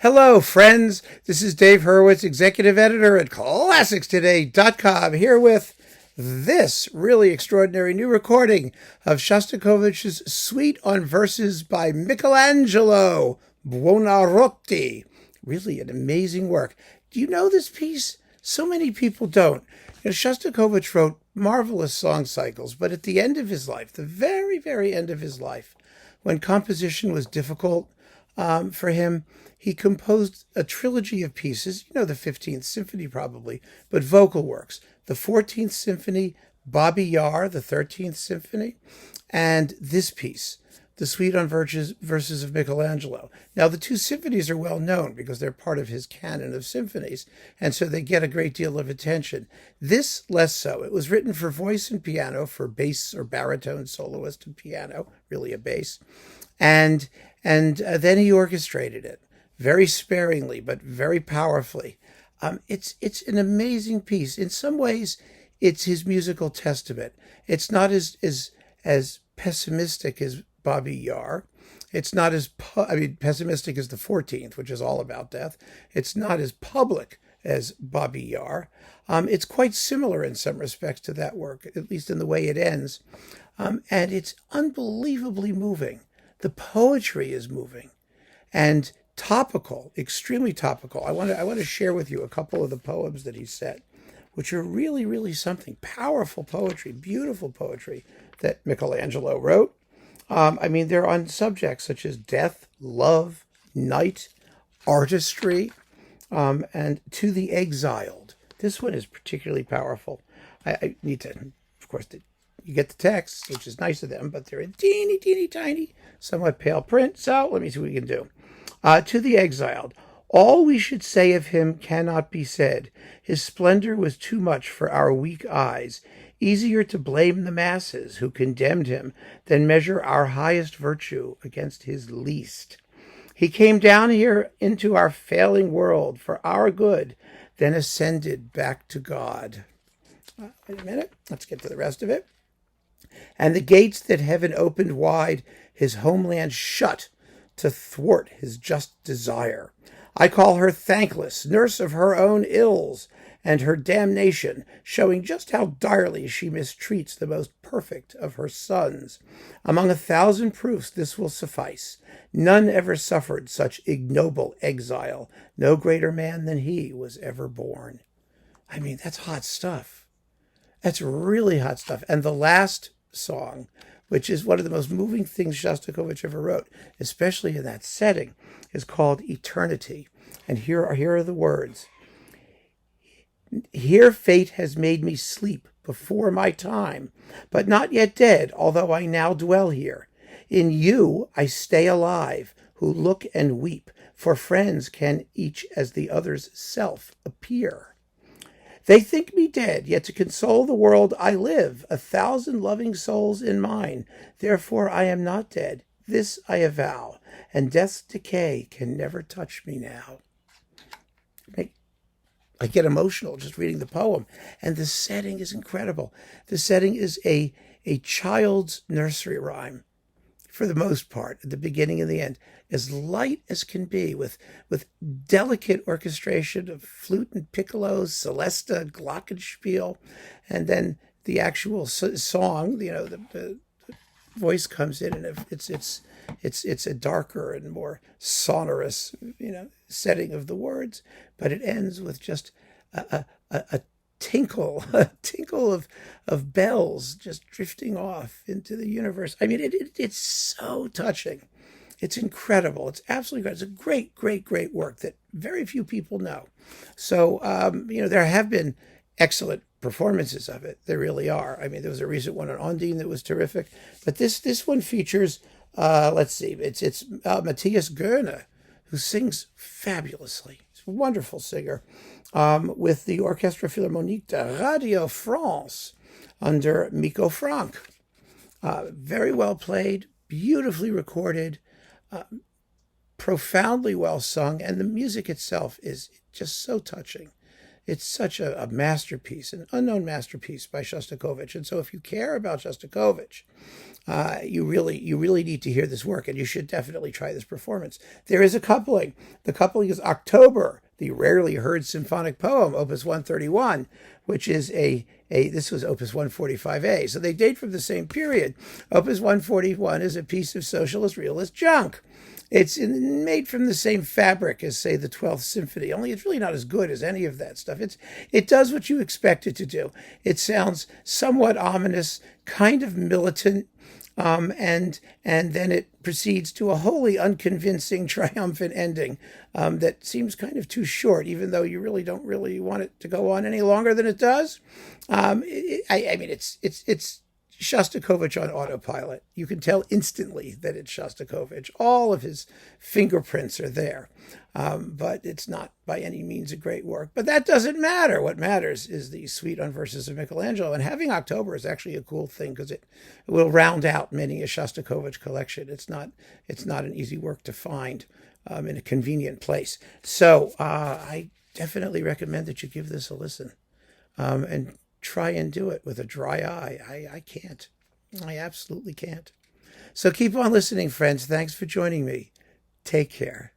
Hello, friends. This is Dave Hurwitz, executive editor at ClassicsToday.com, here with this really extraordinary new recording of Shostakovich's Suite on Verses by Michelangelo, Buonarroti. Really an amazing work. Do you know this piece? So many people don't. Shostakovich wrote marvelous song cycles, but at the end of his life, the very, very end of his life, when composition was difficult for him, he composed a trilogy of pieces, the 15th Symphony probably, but vocal works. The 14th Symphony, Babi Yar, the 13th Symphony, and this piece, the Suite on Verses of Michelangelo. Now, the two symphonies are well known because they're part of his canon of symphonies, and so they get a great deal of attention. This, less so. It was written for voice and piano, for bass or baritone soloist and piano, really a bass, and then he orchestrated it very sparingly, but very powerfully. It's an amazing piece. In some ways, it's his musical testament. It's not as pessimistic as Babi Yar. It's not as pessimistic as the 14th, which is all about death. It's not as public as Babi Yar. It's quite similar in some respects to that work, at least in the way it ends. And it's unbelievably moving. The poetry is moving and topical, extremely topical. I want to share with you a couple of the poems that he set, which are really, really something. Powerful poetry, beautiful poetry that Michelangelo wrote. They're on subjects such as death, love, night, artistry, and to the exiled. This one is particularly powerful. I need to, of course, you get the text, which is nice of them, but they're in teeny, teeny, tiny, somewhat pale print. So let me see what we can do. To the exiled, all we should say of him cannot be said. His splendor was too much for our weak eyes. Easier to blame the masses who condemned him than measure our highest virtue against his least. He came down here into our failing world for our good, then ascended back to God. Wait a minute. Let's get to the rest of it. And the gates that heaven opened wide, his homeland shut to thwart his just desire. I call her thankless, nurse of her own ills and her damnation, showing just how direly she mistreats the most perfect of her sons. Among 1,000 proofs this will suffice. None ever suffered such ignoble exile. No greater man than he was ever born. That's hot stuff. That's really hot stuff. And the last song, which is one of the most moving things Shostakovich ever wrote, especially in that setting, is called Eternity. And here are the words. Here fate has made me sleep before my time, but not yet dead, although I now dwell here. In you I stay alive, who look and weep, for friends can each as the other's self appear. They think me dead, yet to console the world I live, 1,000 loving souls in mine. Therefore I am not dead, this I avow, and death's decay can never touch me now. I get emotional just reading the poem, and the setting is incredible. The setting is a child's nursery rhyme, for the most part, at the beginning and the end, as light as can be, with delicate orchestration of flute and piccolos, celesta, glockenspiel, and then the actual song. The voice comes in, and it's a darker and more sonorous, setting of the words, but it ends with just a tinkle of bells just drifting off into the universe. It's so touching. It's incredible. It's absolutely great. It's a great, great, great work that very few people know. So, there have been excellent performances of it. There really are. There was a recent one on Ondine that was terrific, but this one features, it's Matthias Goerne, who sings fabulously. He's a wonderful singer, with the Orchestre Philharmonique de Radio France under Mikko, Franck. Very well played, beautifully recorded, profoundly well sung, and the music itself is just so touching. It's such a masterpiece, an unknown masterpiece by Shostakovich. And so if you care about Shostakovich, you really need to hear this work, and you should definitely try this performance. There is a coupling. The coupling is October, the rarely heard symphonic poem, Opus 131, which is this was Opus 145A. So they date from the same period. Opus 141 is a piece of socialist realist junk. It's made from the same fabric as, say, the 12th Symphony, only it's really not as good as any of that stuff. It does what you expect it to do. It sounds somewhat ominous, kind of militant, and then it proceeds to a wholly unconvincing, triumphant ending that seems kind of too short, even though you really don't really want it to go on any longer than it does. I mean, it's Shostakovich on autopilot. You can tell instantly that it's Shostakovich. All of his fingerprints are there, but it's not by any means a great work. But that doesn't matter. What matters is the Suite on Verses of Michelangelo. And having October is actually a cool thing because it will round out many a Shostakovich collection. It's not an easy work to find in a convenient place. So I definitely recommend that you give this a listen and try and do it with a dry eye. I can't. I absolutely can't. So keep on listening, friends. Thanks for joining me. Take care.